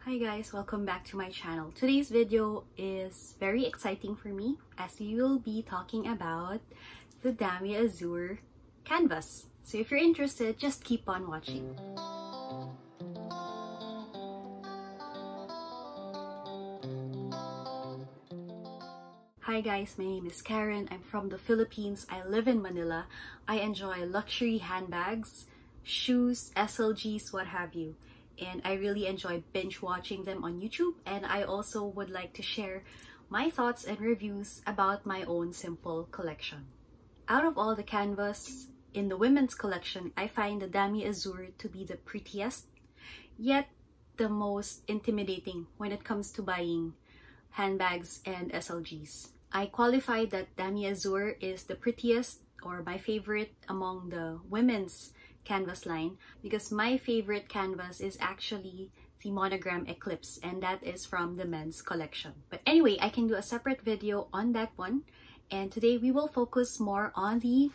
Hi guys, welcome back to my channel. Today's video is very exciting for me as we will be talking about the Damier Azur canvas. So if you're interested, just keep on watching. Hi guys, my name is Karen. I'm from the Philippines. I live in Manila. I enjoy luxury handbags, shoes, SLGs, what have you. And I really enjoy binge watching them on YouTube, and I also would like to share my thoughts and reviews about my own simple collection. Out of all the canvas in the women's collection, I find the Damier Azur to be the prettiest, yet the most intimidating when it comes to buying handbags and SLGs. I qualify that Damier Azur is the prettiest or my favorite among the women's canvas line because my favorite canvas is actually the Monogram Eclipse, and that is from the men's collection. But anyway, I can do a separate video on that one, and today we will focus more on the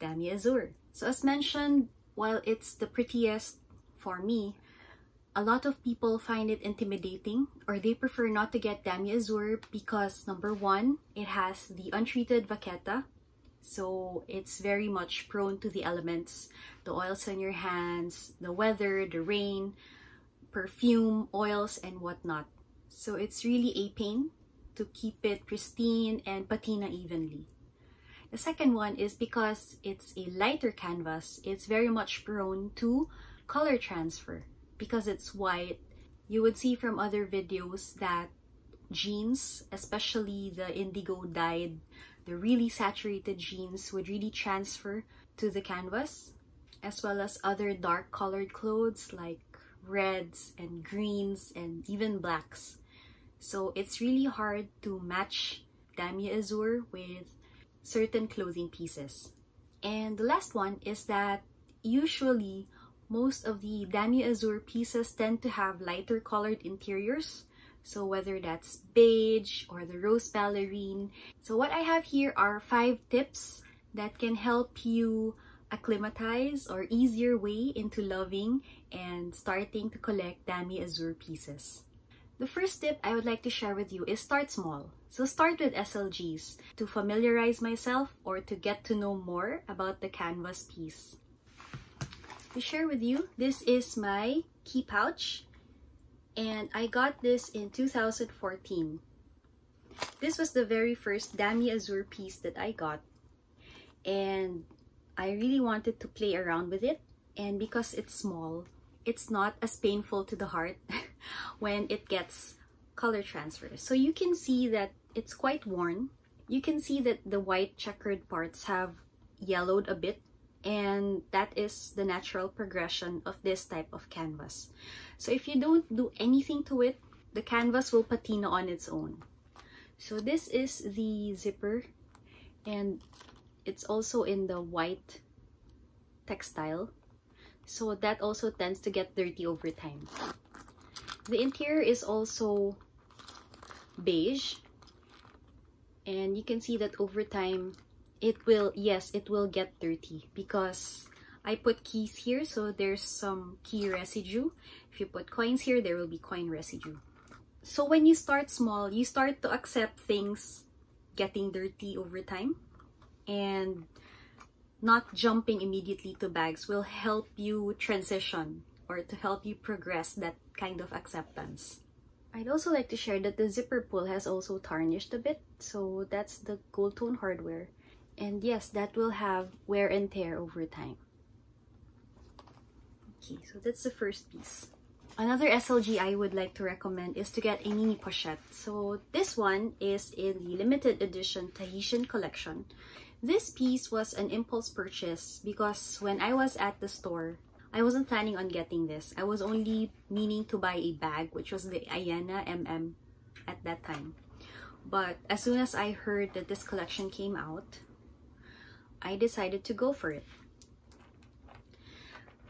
Damier Azur. So as mentioned, while it's the prettiest for me, a lot of people find it intimidating or they prefer not to get Damier Azur because number one, it has the untreated vachetta. So it's very much prone to the elements, the oils on your hands, the weather, the rain, perfume, oils, and whatnot. So it's really a pain to keep it pristine and patina evenly. The second one is because it's a lighter canvas, it's very much prone to color transfer. Because it's white, you would see from other videos that jeans, especially the indigo dyed, the really saturated jeans would really transfer to the canvas, as well as other dark colored clothes like reds and greens and even blacks. So it's really hard to match Damier Azur with certain clothing pieces. And the last one is that usually most of the Damier Azur pieces tend to have lighter colored interiors. So whether that's beige or the rose ballerine. So what I have here are 5 tips that can help you acclimatize or ease your way into loving and starting to collect Damier Azur pieces. The first tip I would like to share with you is start small. So start with SLGs to familiarize myself or to get to know more about the canvas piece. To share with you, this is my key pouch. And I got this in 2014. This was the very first Damier Azur piece that I got, and I really wanted to play around with it. And because it's small, it's not as painful to the heart when it gets color transfer. So you can see that it's quite worn. You can see that the white checkered parts have yellowed a bit, and that is the natural progression of this type of canvas. So if you don't do anything to it, the canvas will patina on its own. So this is the zipper, and it's also in the white textile. So that also tends to get dirty over time. The interior is also beige, and you can see that over time it will get dirty because I put keys here, so there's some key residue. If you put coins here, there will be coin residue. So when you start small, you start to accept things getting dirty over time, and not jumping immediately to bags will help you transition or to help you progress that kind of acceptance. I'd also like to share that the zipper pull has also tarnished a bit, so that's the gold tone hardware. And yes, that will have wear and tear over time. Okay, so that's the first piece. Another SLG I would like to recommend is to get a mini pochette. So this one is in the limited edition Tahitian collection. This piece was an impulse purchase because when I was at the store, I wasn't planning on getting this. I was only meaning to buy a bag, which was the Ayana MM at that time. But as soon as I heard that this collection came out, I decided to go for it.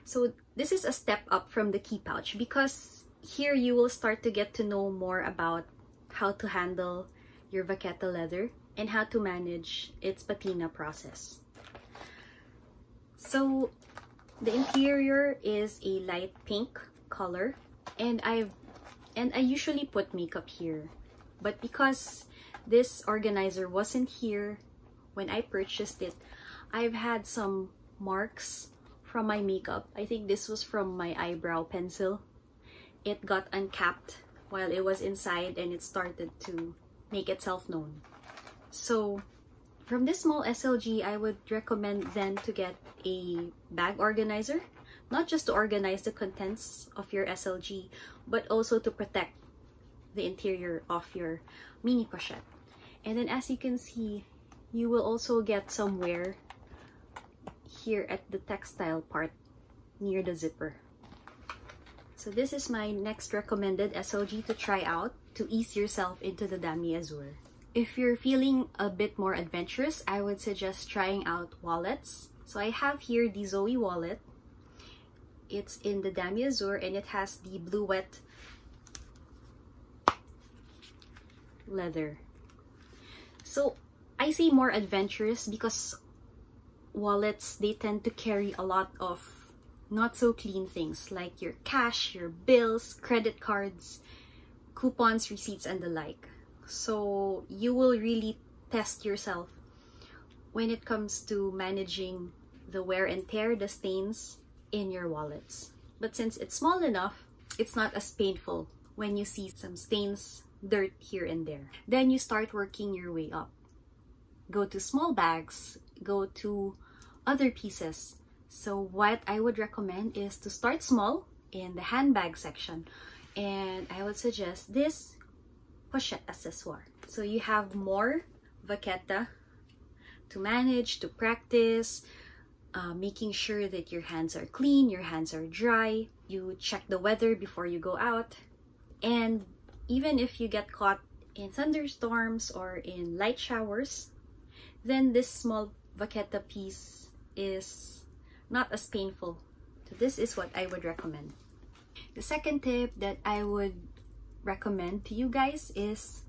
So this is a step up from the key pouch because here you will start to get to know more about how to handle your vachetta leather and how to manage its patina process. So the interior is a light pink color, and I've And I usually put makeup here, but because this organizer wasn't here when I purchased it, I've had some marks from my makeup. I think this was from my eyebrow pencil. It got uncapped while it was inside and it started to make itself known. So from this small SLG, I would recommend then to get a bag organizer, not just to organize the contents of your SLG, but also to protect the interior of your mini pochette. And then as you can see, you will also get some wear here at the textile part near the zipper. So this is my next recommended SLG to try out to ease yourself into the Damier Azur. If you're feeling a bit more adventurous, I would suggest trying out wallets. So I have here the Zoe wallet. It's in the Damier Azur and it has the Bluette leather. So I say more adventurous because wallets, they tend to carry a lot of not so clean things like your cash, your bills, credit cards, coupons, receipts, and the like. So you will really test yourself when it comes to managing the wear and tear, the stains in your wallets. But since it's small enough, it's not as painful when you see some stains, dirt here and there. Then you start working your way up. Go to small bags, go to other pieces. So what I would recommend is to start small in the handbag section, and I would suggest this pochette accessoire. So you have more vachetta to manage, to practice, making sure that your hands are clean, your hands are dry. You check the weather before you go out, and even if you get caught in thunderstorms or in light showers, then this small vachetta piece is not as painful. So this is what I would recommend. The second tip that I would recommend to you guys is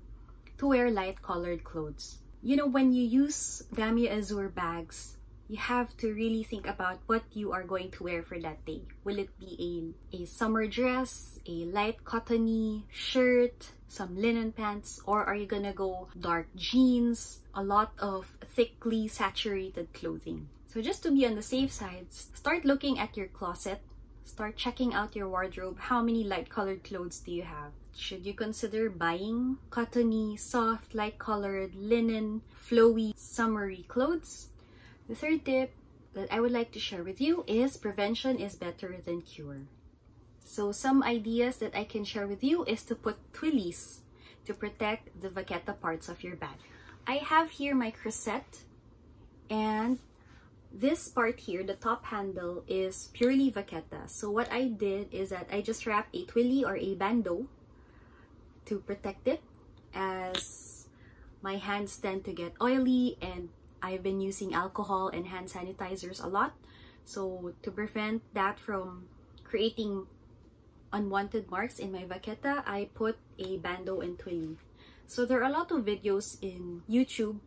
to wear light colored clothes. You know, when you use Damier Azur bags, you have to really think about what you are going to wear for that day. Will it be a summer dress, a light cottony shirt, some linen pants, or are you gonna go dark jeans, a lot of thickly saturated clothing? So just to be on the safe side, start looking at your closet, start checking out your wardrobe. How many light colored clothes do you have? Should you consider buying cottony, soft, light colored, linen, flowy, summery clothes? The third tip that I would like to share with you is prevention is better than cure. So some ideas that I can share with you is to put twillies to protect the vachetta parts of your bag. I have here my crescent, and this part here, the top handle, is purely vachetta. So what I did is that I just wrapped a twilly or a bandeau to protect it, as my hands tend to get oily and I've been using alcohol and hand sanitizers a lot. So to prevent that from creating unwanted marks in my vachetta, I put a bandeau and twilly. So there are a lot of videos in YouTube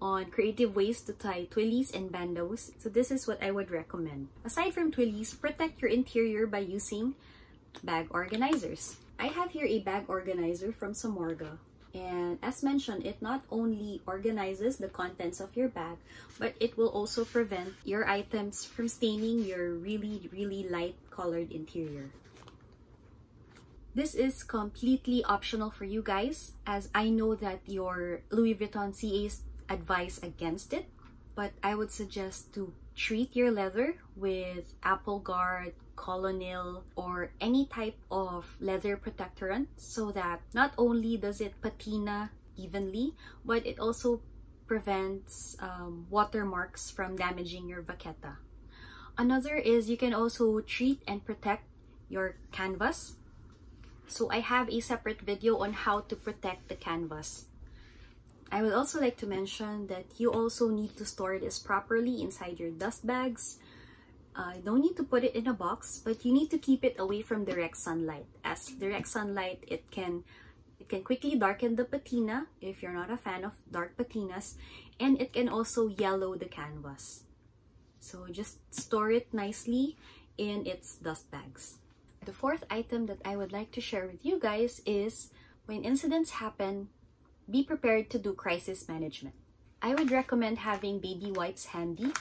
on creative ways to tie twillies and bandeaus. So this is what I would recommend. Aside from twillies, protect your interior by using bag organizers. I have here a bag organizer from Samorga. And as mentioned, it not only organizes the contents of your bag, but it will also prevent your items from staining your really light colored interior. This is completely optional for you guys, as I know that your Louis Vuitton CAs advise against it, but I would suggest to treat your leather with Apple Guard, Colonel, or any type of leather protectorant, so that not only does it patina evenly, but it also prevents watermarks from damaging your vachetta. Another is you can also treat and protect your canvas. So I have a separate video on how to protect the canvas. I would also like to mention that you also need to store this properly inside your dust bags. You don't need to put it in a box, but you need to keep it away from direct sunlight, as direct sunlight, it can quickly darken the patina if you're not a fan of dark patinas, and it can also yellow the canvas. So just store it nicely in its dust bags. The fourth item that I would like to share with you guys is when incidents happen, be prepared to do crisis management. I would recommend having baby wipes handy,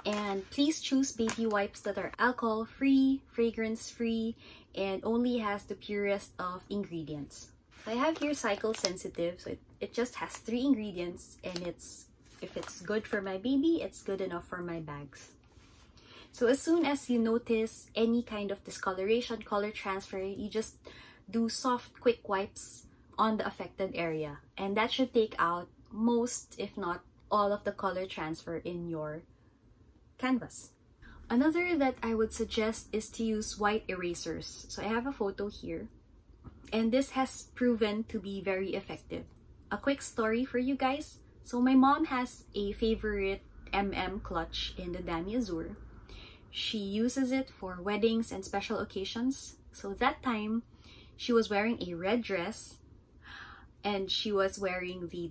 and please choose baby wipes that are alcohol-free, fragrance-free, and only has the purest of ingredients. I have here cycle sensitive, so it just has 3 ingredients, and if it's good for my baby, it's good enough for my bags. So as soon as you notice any kind of discoloration, color transfer, you just do soft, quick wipes on the affected area. And that should take out most, if not all, of the color transfer in your canvas. Another that I would suggest is to use white erasers. So I have a photo here, and this has proven to be very effective. A quick story for you guys. So my mom has a favorite clutch in the Damier Azur. She uses it for weddings and special occasions. So that time, she was wearing a red dress and she was wearing the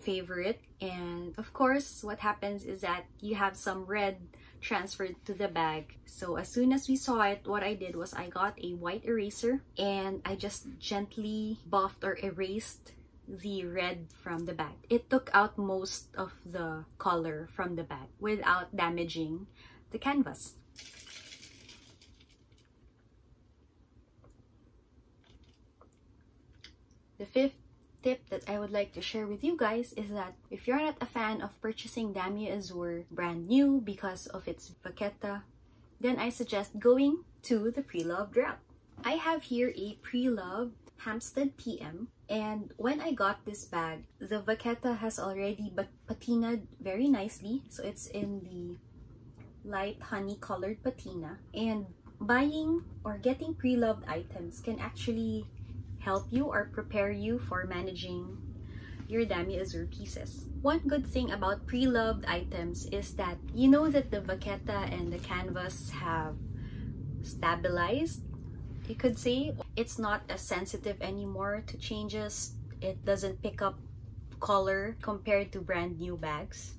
favorite. And of course, what happens is that you have some red transferred to the bag. So as soon as we saw it, what I did was I got a white eraser and I just gently buffed or erased the red from the bag. It took out most of the color from the bag without damaging the canvas. The fifth tip that I would like to share with you guys is that if you're not a fan of purchasing Damier Azur brand new because of its vachetta, then I suggest going to the Preloved route. I have here a Preloved Hampstead PM, and when I got this bag, the vachetta has already patinaed very nicely, so it's in the light honey colored patina. And buying or getting Preloved items can actually help you or prepare you for managing your Damier Azur pieces. One good thing about Preloved items is that you know that the vachetta and the canvas have stabilized. You could say it's not as sensitive anymore to changes. It doesn't pick up color compared to brand new bags.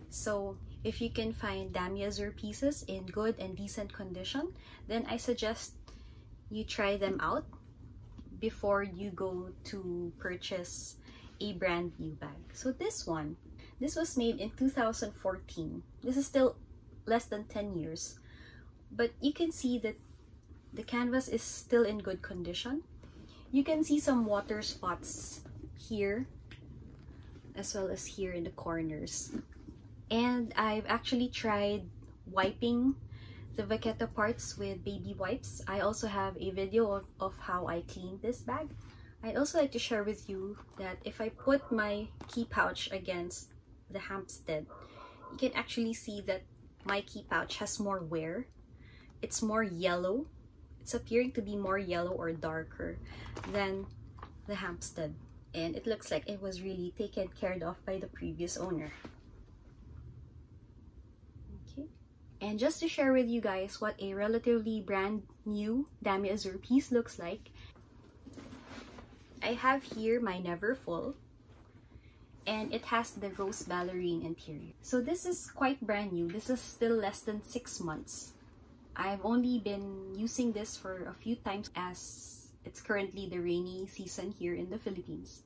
So if you can find Damier Azur pieces in good and decent condition, then I suggest you try them out before you go to purchase a brand new bag. So this was made in 2014. This is still less than 10 years. But you can see that the canvas is still in good condition. You can see some water spots here, as well as here in the corners. And I've actually tried wiping the vachetta parts with baby wipes. I also have a video of how I cleaned this bag. I'd also like to share with you that if I put my key pouch against the Hampstead, you can actually see that my key pouch has more wear. It's more yellow. It's appearing to be more yellow or darker than the Hampstead. And it looks like it was really taken care of by the previous owner. And just to share with you guys what a relatively brand new Damier Azur piece looks like, I have here my Never Full, and it has the rose ballerine interior. So this is quite brand new. This is still less than 6 months. I've only been using this for a few times as it's currently the rainy season here in the Philippines.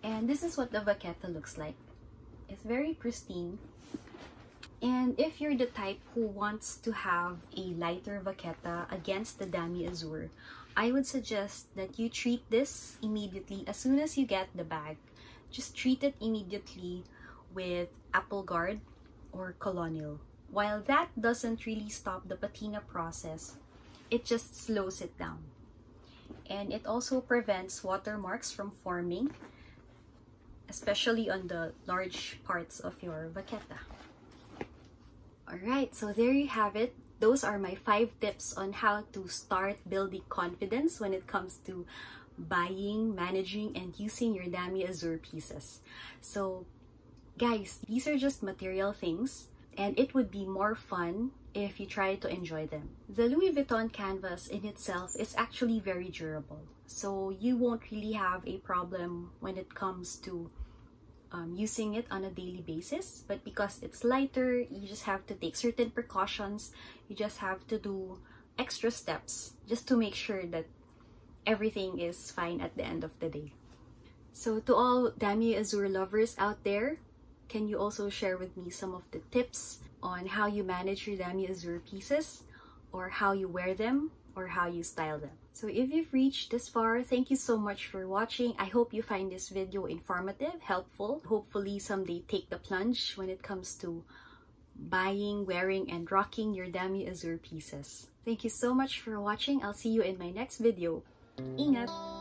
And this is what the vachetta looks like. It's very pristine. And if you're the type who wants to have a lighter vachetta against the Damier Azur, I would suggest that you treat this immediately as soon as you get the bag. Just treat it immediately with Apple Guard or Colonial. While that doesn't really stop the patina process, it just slows it down. And it also prevents watermarks from forming, especially on the large parts of your vachetta. Alright, so there you have it. Those are my 5 tips on how to start building confidence when it comes to buying, managing, and using your Damier Azur pieces. So guys, these are just material things, and it would be more fun if you try to enjoy them. The Louis Vuitton canvas in itself is actually very durable, so you won't really have a problem when it comes to using it on a daily basis. But because it's lighter, you just have to take certain precautions. You just have to do extra steps just to make sure that everything is fine at the end of the day. So to all Damier Azur lovers out there, can you also share with me some of the tips on how you manage your Damier Azur pieces, or how you wear them, or how you style them? So if you've reached this far, thank you so much for watching. I hope you find this video informative, helpful. Hopefully someday take the plunge when it comes to buying, wearing, and rocking your Damier Azur pieces. Thank you so much for watching. I'll see you in my next video. Ingat!